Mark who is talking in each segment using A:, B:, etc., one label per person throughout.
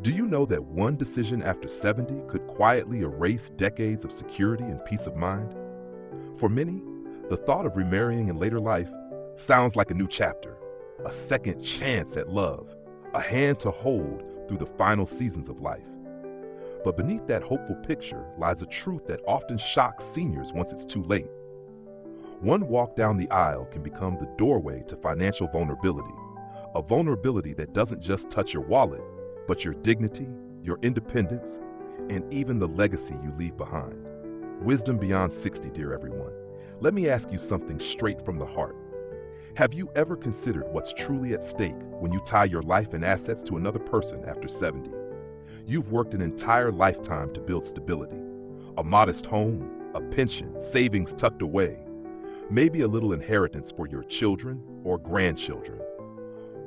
A: Do you know that one decision after 70 could quietly erase decades of security and peace of mind? For many, the thought of remarrying in later life sounds like a new chapter, a second chance at love, a hand to hold through the final seasons of life. But beneath that hopeful picture lies a truth that often shocks seniors once it's too late. One walk down the aisle can become the doorway to financial vulnerability, a vulnerability that doesn't just touch your wallet, but your dignity, your independence, and even the legacy you leave behind. Wisdom beyond 60, dear everyone. Let me ask you something straight from the heart. Have you ever considered what's truly at stake when you tie your life and assets to another person after 70? You've worked an entire lifetime to build stability, a modest home, a pension, savings tucked away, maybe a little inheritance for your children or grandchildren.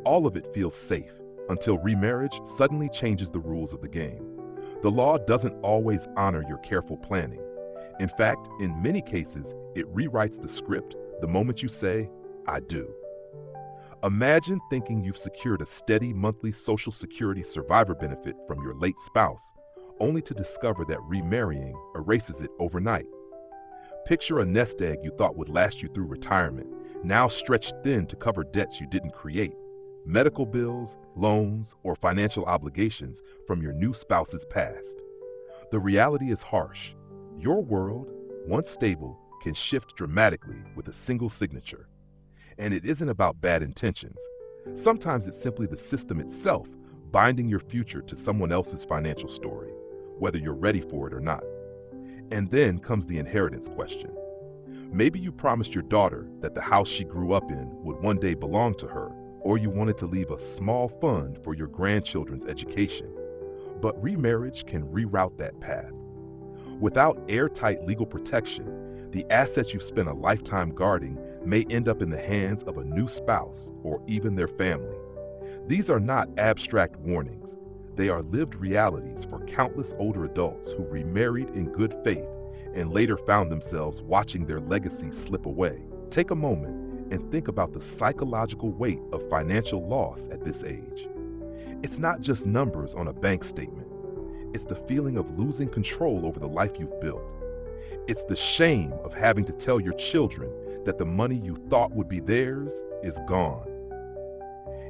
A: All of it feels safe until remarriage suddenly changes the rules of the game. The law doesn't always honor your careful planning. In fact, in many cases, it rewrites the script the moment you say, "I do." Imagine thinking you've secured a steady monthly Social Security survivor benefit from your late spouse, only to discover that remarrying erases it overnight. Picture a nest egg you thought would last you through retirement, now stretched thin to cover debts you didn't create, medical bills, loans, or financial obligations from your new spouse's past. The reality is harsh. Your world, once stable, can shift dramatically with a single signature. And it isn't about bad intentions. Sometimes it's simply the system itself binding your future to someone else's financial story, whether you're ready for it or not. And then comes the inheritance question. Maybe you promised your daughter that the house she grew up in would one day belong to her, or you wanted to leave a small fund for your grandchildren's education. But remarriage can reroute that path. Without airtight legal protection, the assets you've spent a lifetime guarding may end up in the hands of a new spouse or even their family. These are not abstract warnings. They are lived realities for countless older adults who remarried in good faith and later found themselves watching their legacy slip away. Take a moment and think about the psychological weight of financial loss at this age. It's not just numbers on a bank statement. It's the feeling of losing control over the life you've built. It's the shame of having to tell your children that the money you thought would be theirs is gone.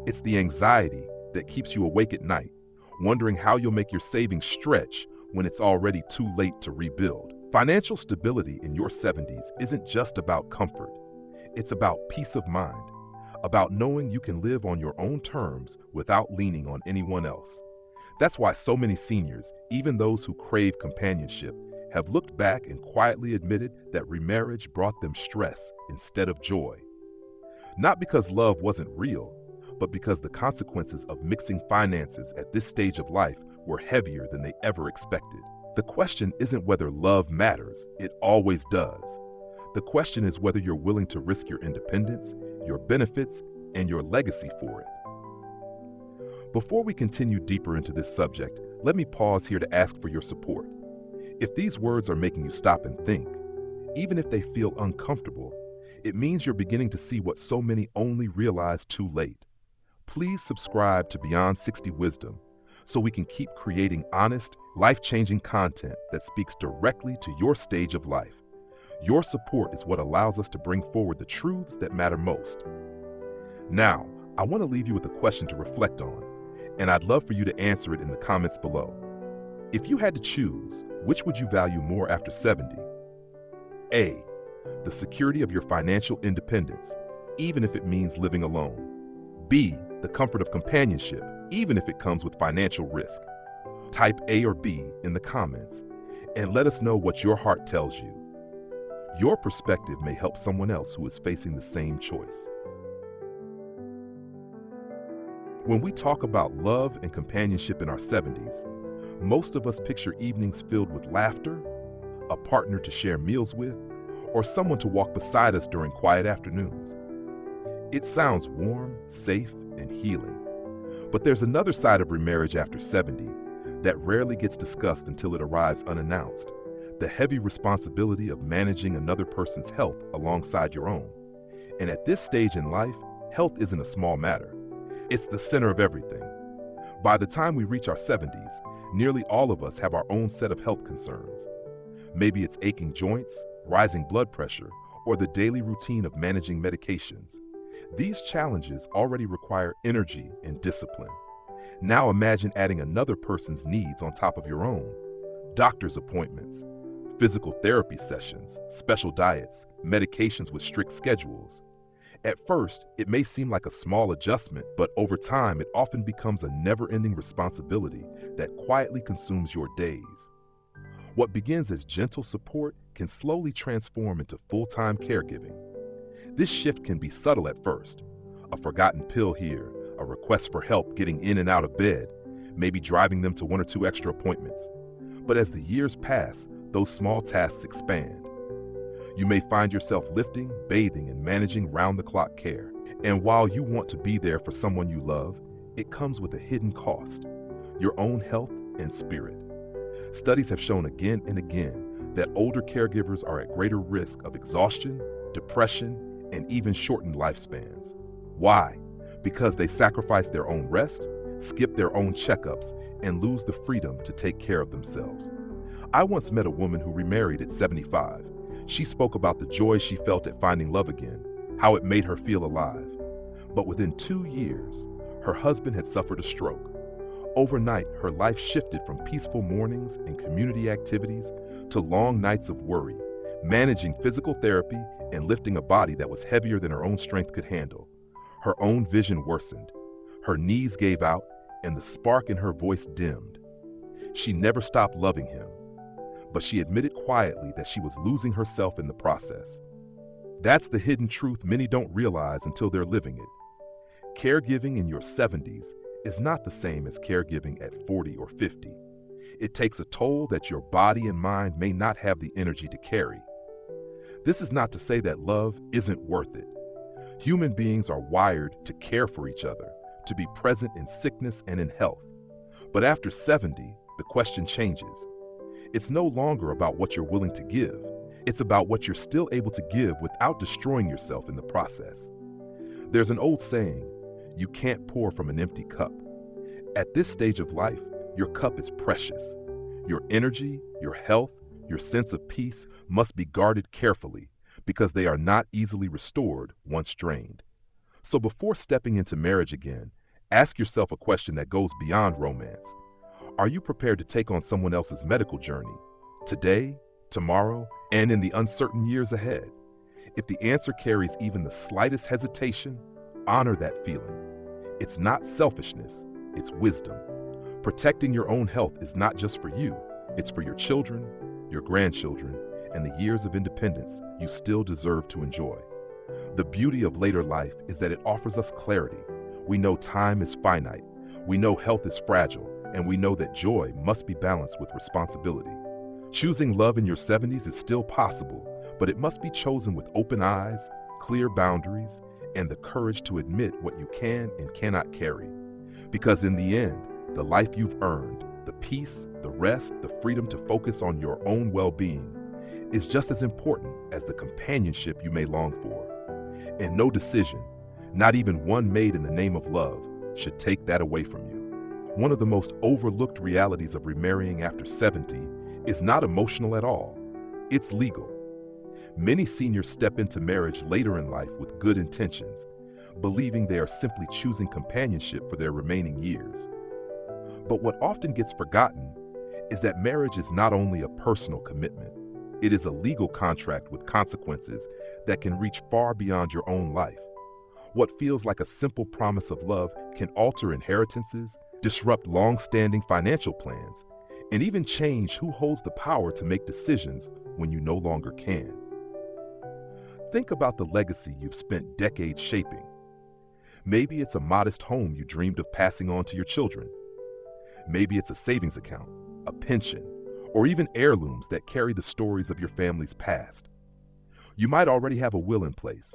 A: It's the anxiety that keeps you awake at night, wondering how you'll make your savings stretch when it's already too late to rebuild. Financial stability in your 70s isn't just about comfort. It's about peace of mind, about knowing you can live on your own terms without leaning on anyone else. That's why so many seniors, even those who crave companionship, have looked back and quietly admitted that remarriage brought them stress instead of joy. Not because love wasn't real, but because the consequences of mixing finances at this stage of life were heavier than they ever expected. The question isn't whether love matters, it always does. The question is whether you're willing to risk your independence, your benefits, and your legacy for it. Before we continue deeper into this subject, let me pause here to ask for your support. If these words are making you stop and think, even if they feel uncomfortable, it means you're beginning to see what so many only realize too late. Please subscribe to Beyond 60 Wisdom so we can keep creating honest, life-changing content that speaks directly to your stage of life. Your support is what allows us to bring forward the truths that matter most. Now, I want to leave you with a question to reflect on, and I'd love for you to answer it in the comments below. If you had to choose, which would you value more after 70? A, the security of your financial independence, even if it means living alone. B, the comfort of companionship, even if it comes with financial risk. Type A or B in the comments, and let us know what your heart tells you. Your perspective may help someone else who is facing the same choice. When we talk about love and companionship in our 70s, most of us picture evenings filled with laughter, a partner to share meals with, or someone to walk beside us during quiet afternoons. It sounds warm, safe, and healing. But there's another side of remarriage after 70 that rarely gets discussed until it arrives unannounced: the heavy responsibility of managing another person's health alongside your own. And at this stage in life, health isn't a small matter. It's the center of everything. By the time we reach our 70s, nearly all of us have our own set of health concerns. Maybe it's aching joints, rising blood pressure, or the daily routine of managing medications. These challenges already require energy and discipline. Now imagine adding another person's needs on top of your own. Doctor's appointments, physical therapy sessions, special diets, medications with strict schedules. At first, it may seem like a small adjustment, but over time it often becomes a never-ending responsibility that quietly consumes your days. What begins as gentle support can slowly transform into full-time caregiving. This shift can be subtle at first. A forgotten pill here, a request for help getting in and out of bed, maybe driving them to one or two extra appointments. But as the years pass, those small tasks expand. You may find yourself lifting, bathing, and managing round-the-clock care. And while you want to be there for someone you love, it comes with a hidden cost: your own health and spirit. Studies have shown again and again that older caregivers are at greater risk of exhaustion, depression, and even shortened lifespans. Why? Because they sacrifice their own rest, skip their own checkups, and lose the freedom to take care of themselves. I once met a woman who remarried at 75. She spoke about the joy she felt at finding love again, how it made her feel alive. But within 2 years, her husband had suffered a stroke. Overnight, her life shifted from peaceful mornings and community activities to long nights of worry, managing physical therapy and lifting a body that was heavier than her own strength could handle. Her own vision worsened. Her knees gave out, and the spark in her voice dimmed. She never stopped loving him, but she admitted quietly that she was losing herself in the process. That's the hidden truth many don't realize until they're living it. Caregiving in your 70s is not the same as caregiving at 40 or 50. It takes a toll that your body and mind may not have the energy to carry. This is not to say that love isn't worth it. Human beings are wired to care for each other, to be present in sickness and in health. But after 70, the question changes. It's no longer about what you're willing to give. It's about what you're still able to give without destroying yourself in the process. There's an old saying, you can't pour from an empty cup. At this stage of life, your cup is precious. Your energy, your health, your sense of peace must be guarded carefully because they are not easily restored once drained. So before stepping into marriage again, ask yourself a question that goes beyond romance. Are you prepared to take on someone else's medical journey, today, tomorrow, and in the uncertain years ahead? If the answer carries even the slightest hesitation, honor that feeling. It's not selfishness, it's wisdom. Protecting your own health is not just for you, it's for your children, your grandchildren, and the years of independence you still deserve to enjoy. The beauty of later life is that it offers us clarity. We know time is finite, we know health is fragile, and we know that joy must be balanced with responsibility. Choosing love in your 70s is still possible, but it must be chosen with open eyes, clear boundaries, and the courage to admit what you can and cannot carry. Because in the end, the life you've earned, the peace, the rest, the freedom to focus on your own well-being, is just as important as the companionship you may long for. And no decision, not even one made in the name of love, should take that away from you. One of the most overlooked realities of remarrying after 70 is not emotional at all. It's legal. Many seniors step into marriage later in life with good intentions, believing they are simply choosing companionship for their remaining years. But what often gets forgotten is that marriage is not only a personal commitment, it is a legal contract with consequences that can reach far beyond your own life. What feels like a simple promise of love can alter inheritances, disrupt long-standing financial plans, and even change who holds the power to make decisions when you no longer can. Think about the legacy you've spent decades shaping. Maybe it's a modest home you dreamed of passing on to your children. Maybe it's a savings account, a pension, or even heirlooms that carry the stories of your family's past. You might already have a will in place,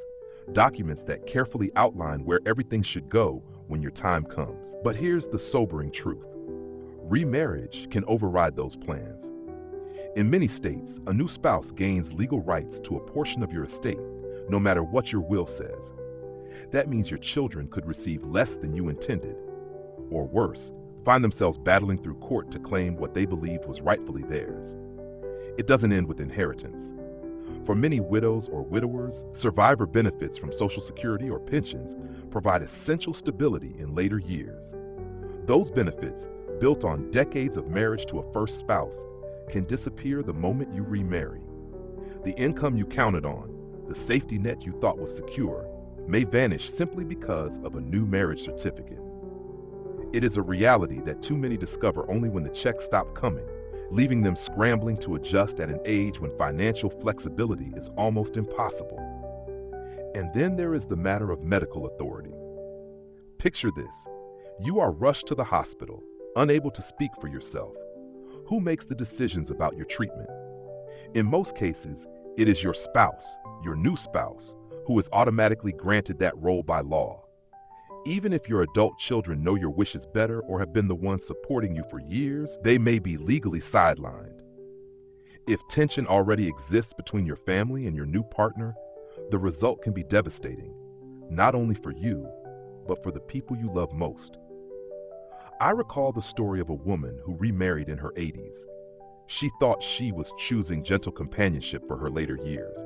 A: documents that carefully outline where everything should go when your time comes. But here's the sobering truth. Remarriage can override those plans. In many states, a new spouse gains legal rights to a portion of your estate, no matter what your will says. That means your children could receive less than you intended, or worse, find themselves battling through court to claim what they believed was rightfully theirs. It doesn't end with inheritance. For many widows or widowers, survivor benefits from Social Security or pensions provide essential stability in later years. Those benefits, built on decades of marriage to a first spouse, can disappear the moment you remarry. The income you counted on, the safety net you thought was secure, may vanish simply because of a new marriage certificate. It is a reality that too many discover only when the checks stop coming, leaving them scrambling to adjust at an age when financial flexibility is almost impossible. And then there is the matter of medical authority. Picture this. You are rushed to the hospital, unable to speak for yourself. Who makes the decisions about your treatment? In most cases, it is your spouse, your new spouse, who is automatically granted that role by law. Even if your adult children know your wishes better or have been the ones supporting you for years, they may be legally sidelined. If tension already exists between your family and your new partner, the result can be devastating, not only for you, but for the people you love most. I recall the story of a woman who remarried in her 80s. She thought she was choosing gentle companionship for her later years.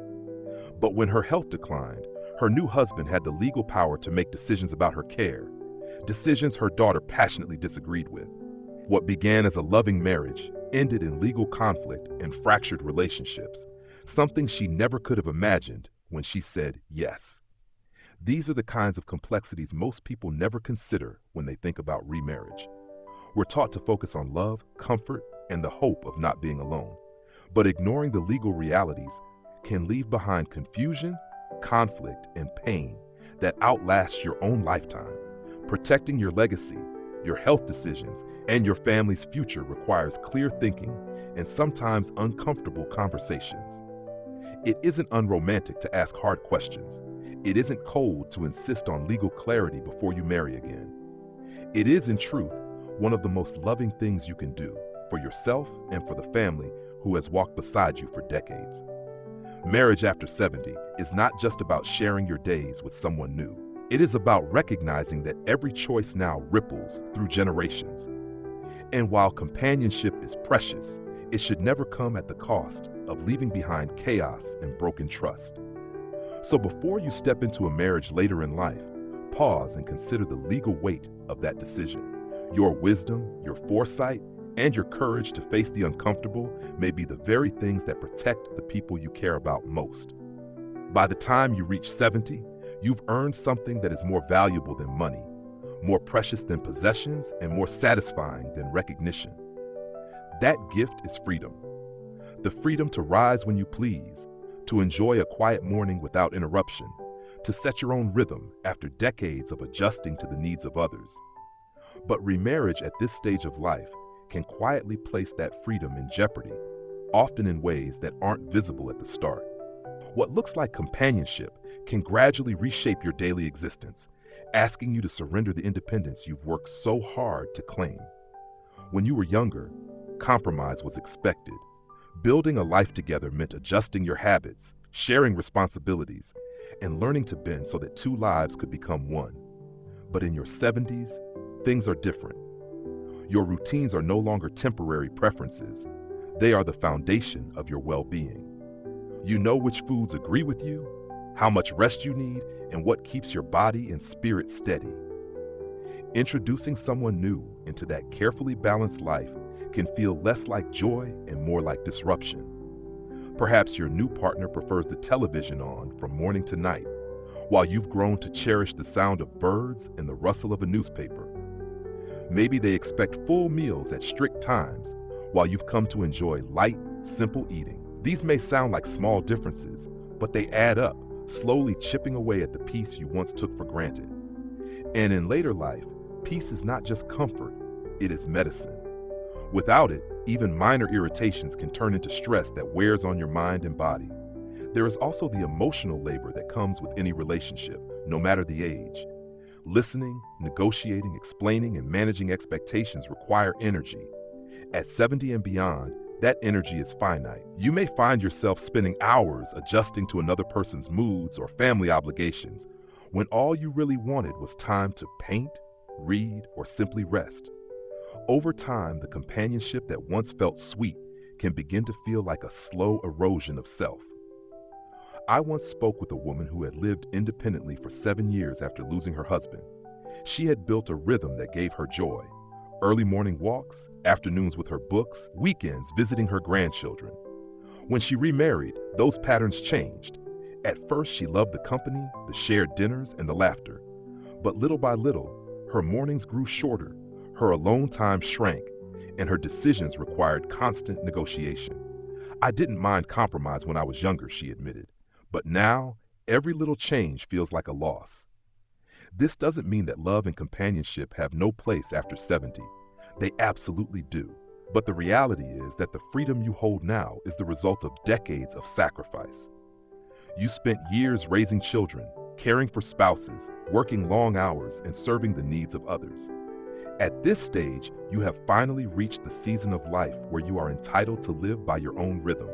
A: But when her health declined, her new husband had the legal power to make decisions about her care, decisions her daughter passionately disagreed with. What began as a loving marriage ended in legal conflict and fractured relationships, something she never could have imagined when she said yes. These are the kinds of complexities most people never consider when they think about remarriage. We're taught to focus on love, comfort, and the hope of not being alone. But ignoring the legal realities can leave behind confusion, conflict, and pain that outlasts your own lifetime. Protecting your legacy, your health decisions, and your family's future requires clear thinking and sometimes uncomfortable conversations. It isn't unromantic to ask hard questions. It isn't cold to insist on legal clarity before you marry again. It is, in truth, one of the most loving things you can do for yourself and for the family who has walked beside you for decades. Marriage after 70 is not just about sharing your days with someone new. It is about recognizing that every choice now ripples through generations. And while companionship is precious, it should never come at the cost of leaving behind chaos and broken trust. So before you step into a marriage later in life, pause and consider the legal weight of that decision. Your wisdom, your foresight, and your courage to face the uncomfortable may be the very things that protect the people you care about most. By the time you reach 70, you've earned something that is more valuable than money, more precious than possessions, and more satisfying than recognition. That gift is freedom. The freedom to rise when you please, to enjoy a quiet morning without interruption, to set your own rhythm after decades of adjusting to the needs of others. But remarriage at this stage of life can quietly place that freedom in jeopardy, often in ways that aren't visible at the start. What looks like companionship can gradually reshape your daily existence, asking you to surrender the independence you've worked so hard to claim. When you were younger, compromise was expected. Building a life together meant adjusting your habits, sharing responsibilities, and learning to bend so that two lives could become one. But in your 70s, things are different. Your routines are no longer temporary preferences. They are the foundation of your well-being. You know which foods agree with you, how much rest you need, and what keeps your body and spirit steady. Introducing someone new into that carefully balanced life can feel less like joy and more like disruption. Perhaps your new partner prefers the television on from morning to night, while you've grown to cherish the sound of birds and the rustle of a newspaper. Maybe they expect full meals at strict times, while you've come to enjoy light, simple eating. These may sound like small differences, but they add up, slowly chipping away at the peace you once took for granted. And in later life, peace is not just comfort, it is medicine. Without it, even minor irritations can turn into stress that wears on your mind and body. There is also the emotional labor that comes with any relationship, no matter the age. Listening, negotiating, explaining, and managing expectations require energy. At 70 and beyond, that energy is finite. You may find yourself spending hours adjusting to another person's moods or family obligations, when all you really wanted was time to paint, read, or simply rest. Over time, the companionship that once felt sweet can begin to feel like a slow erosion of self. I once spoke with a woman who had lived independently for 7 years after losing her husband. She had built a rhythm that gave her joy: early morning walks, afternoons with her books, weekends visiting her grandchildren. When she remarried, those patterns changed. At first, she loved the company, the shared dinners, and the laughter. But little by little, her mornings grew shorter, her alone time shrank, and her decisions required constant negotiation. I didn't mind compromise when I was younger, she admitted, but now every little change feels like a loss. This doesn't mean that love and companionship have no place after 70. They absolutely do. But the reality is that the freedom you hold now is the result of decades of sacrifice. You spent years raising children, caring for spouses, working long hours, and serving the needs of others. At this stage, you have finally reached the season of life where you are entitled to live by your own rhythm.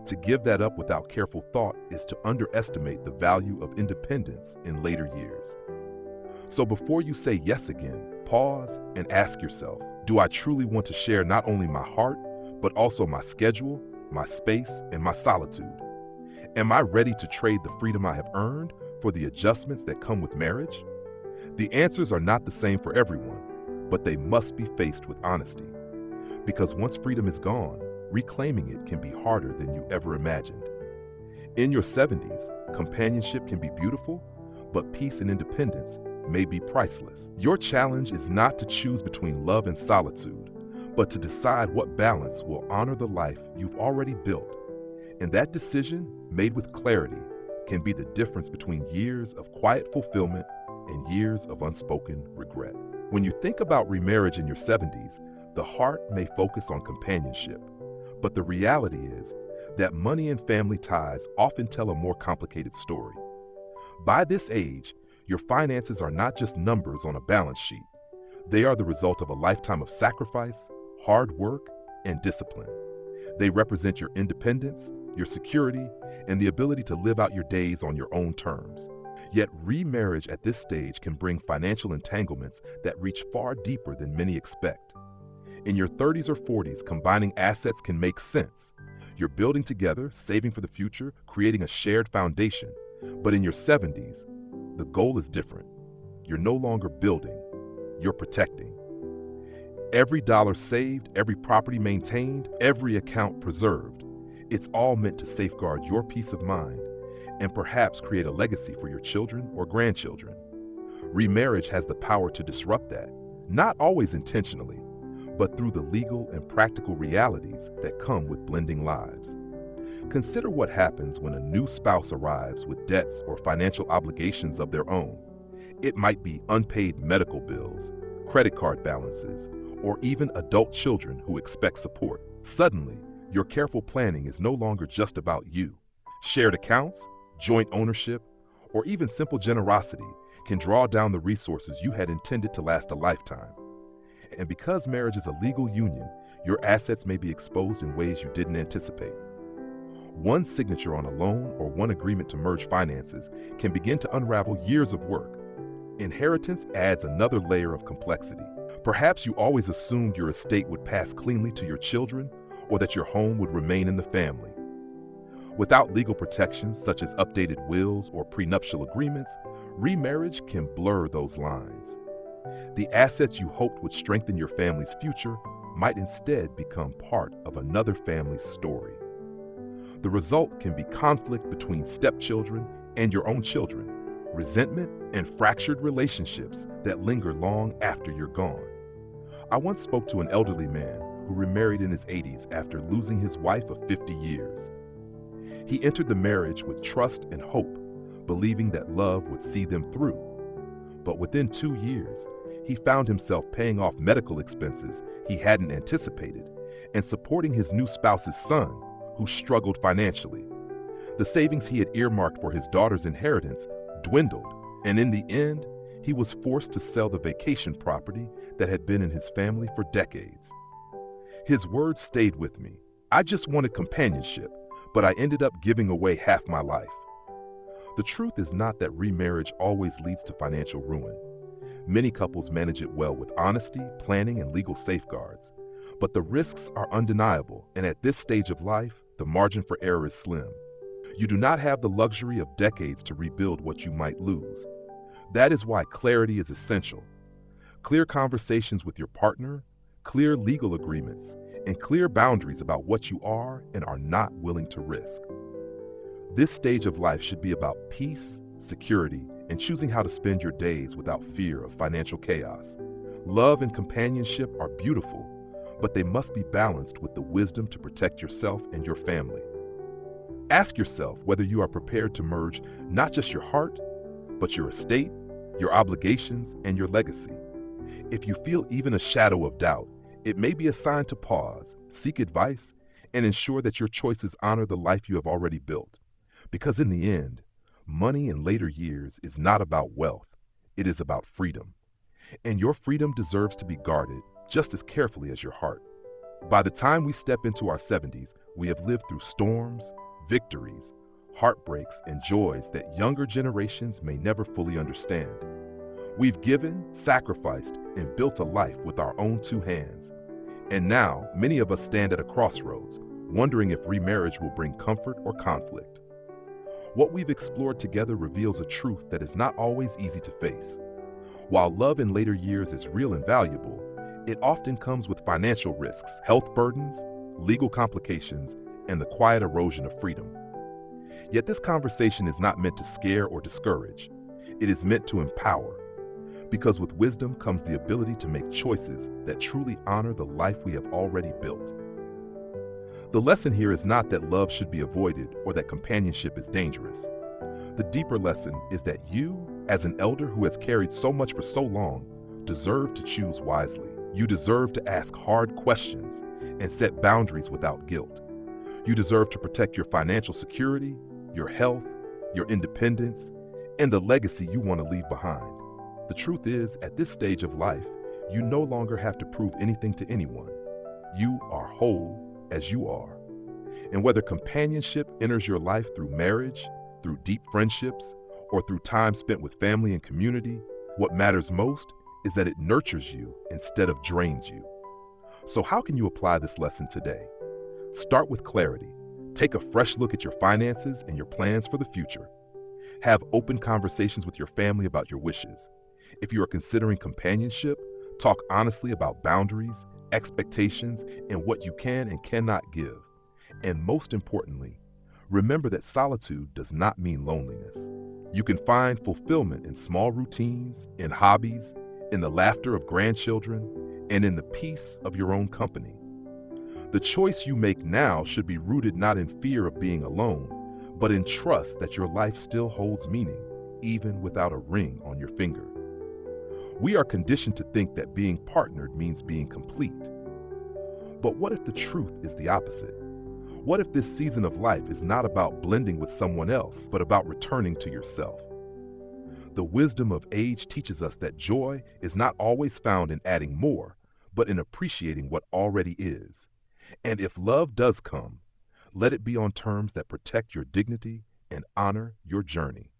A: To give that up without careful thought is to underestimate the value of independence in later years. So before you say yes again, pause and ask yourself, do I truly want to share not only my heart, but also my schedule, my space, and my solitude? Am I ready to trade the freedom I have earned for the adjustments that come with marriage? The answers are not the same for everyone, but they must be faced with honesty. Because once freedom is gone, reclaiming it can be harder than you ever imagined. In your 70s, companionship can be beautiful, but peace and independence may be priceless. Your challenge is not to choose between love and solitude, but to decide what balance will honor the life you've already built. And that decision, made with clarity, can be the difference between years of quiet fulfillment and years of unspoken regret. When you think about remarriage in your 70s, the heart may focus on companionship, but the reality is that money and family ties often tell a more complicated story. By this age, your finances are not just numbers on a balance sheet. They are the result of a lifetime of sacrifice, hard work, and discipline. They represent your independence, your security, and the ability to live out your days on your own terms. Yet remarriage at this stage can bring financial entanglements that reach far deeper than many expect. In your 30s or 40s, combining assets can make sense. You're building together, saving for the future, creating a shared foundation. But in your 70s, the goal is different. You're no longer building, you're protecting. Every dollar saved, every property maintained, every account preserved, it's all meant to safeguard your peace of mind and perhaps create a legacy for your children or grandchildren. Remarriage has the power to disrupt that, not always intentionally, but through the legal and practical realities that come with blending lives. Consider what happens when a new spouse arrives with debts or financial obligations of their own. It might be unpaid medical bills, credit card balances, or even adult children who expect support. Suddenly, your careful planning is no longer just about you. Shared accounts, joint ownership, or even simple generosity can draw down the resources you had intended to last a lifetime. And because marriage is a legal union, your assets may be exposed in ways you didn't anticipate. One signature on a loan or one agreement to merge finances can begin to unravel years of work. Inheritance adds another layer of complexity. Perhaps you always assumed your estate would pass cleanly to your children or that your home would remain in the family. Without legal protections such as updated wills or prenuptial agreements, remarriage can blur those lines. The assets you hoped would strengthen your family's future might instead become part of another family's story. The result can be conflict between stepchildren and your own children, resentment and fractured relationships that linger long after you're gone. I once spoke to an elderly man who remarried in his 80s after losing his wife of 50 years. He entered the marriage with trust and hope, believing that love would see them through. But within 2 years, he found himself paying off medical expenses he hadn't anticipated and supporting his new spouse's son, who struggled financially. The savings he had earmarked for his daughter's inheritance dwindled, and in the end, he was forced to sell the vacation property that had been in his family for decades. His words stayed with me. I just wanted companionship, but I ended up giving away half my life. The truth is not that remarriage always leads to financial ruin. Many couples manage it well with honesty, planning, and legal safeguards. But the risks are undeniable, and at this stage of life, the margin for error is slim. You do not have the luxury of decades to rebuild what you might lose. That is why clarity is essential. Clear conversations with your partner, clear legal agreements, and clear boundaries about what you are and are not willing to risk. This stage of life should be about peace, security, and choosing how to spend your days without fear of financial chaos. Love and companionship are beautiful, but they must be balanced with the wisdom to protect yourself and your family. Ask yourself whether you are prepared to merge not just your heart, but your estate, your obligations, and your legacy. If you feel even a shadow of doubt, it may be a sign to pause, seek advice, and ensure that your choices honor the life you have already built. Because in the end, money in later years is not about wealth, it is about freedom. And your freedom deserves to be guarded just as carefully as your heart. By the time we step into our 70s, we have lived through storms, victories, heartbreaks, and joys that younger generations may never fully understand. We've given, sacrificed, and built a life with our own two hands. And now, many of us stand at a crossroads, wondering if remarriage will bring comfort or conflict. What we've explored together reveals a truth that is not always easy to face. While love in later years is real and valuable, it often comes with financial risks, health burdens, legal complications, and the quiet erosion of freedom. Yet this conversation is not meant to scare or discourage. It is meant to empower. Because with wisdom comes the ability to make choices that truly honor the life we have already built. The lesson here is not that love should be avoided or that companionship is dangerous. The deeper lesson is that you, as an elder who has carried so much for so long, deserve to choose wisely. You deserve to ask hard questions and set boundaries without guilt. You deserve to protect your financial security, your health, your independence, and the legacy you want to leave behind. The truth is, at this stage of life, you no longer have to prove anything to anyone. You are whole as you are. And whether companionship enters your life through marriage, through deep friendships, or through time spent with family and community, what matters most is that it nurtures you instead of drains you. So how can you apply this lesson today? Start with clarity. Take a fresh look at your finances and your plans for the future. Have open conversations with your family about your wishes. If you are considering companionship, talk honestly about boundaries, expectations, and what you can and cannot give. And most importantly, remember that solitude does not mean loneliness. You can find fulfillment in small routines, in hobbies, in the laughter of grandchildren, and in the peace of your own company. The choice you make now should be rooted not in fear of being alone, but in trust that your life still holds meaning, even without a ring on your finger. We are conditioned to think that being partnered means being complete. But what if the truth is the opposite? What if this season of life is not about blending with someone else, but about returning to yourself? The wisdom of age teaches us that joy is not always found in adding more, but in appreciating what already is. And if love does come, let it be on terms that protect your dignity and honor your journey.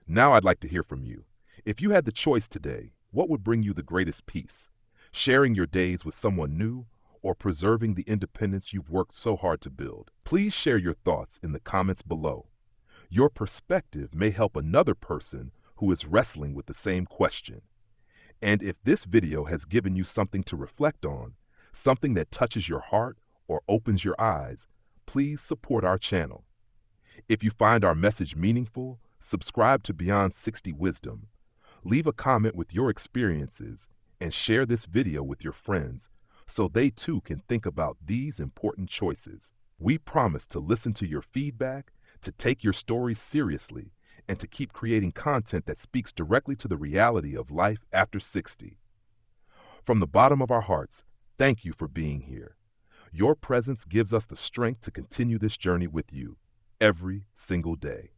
A: Now I'd like to hear from you. If you had the choice today, what would bring you the greatest peace? Sharing your days with someone new or preserving the independence you've worked so hard to build? Please share your thoughts in the comments below. Your perspective may help another person who is wrestling with the same question. And if this video has given you something to reflect on, something that touches your heart or opens your eyes, please support our channel. If you find our message meaningful, subscribe to Beyond 60 Wisdom. Leave a comment with your experiences and share this video with your friends so they too can think about these important choices. We promise to listen to your feedback, to take your stories seriously, and to keep creating content that speaks directly to the reality of life after 60. From the bottom of our hearts, thank you for being here. Your presence gives us the strength to continue this journey with you every single day.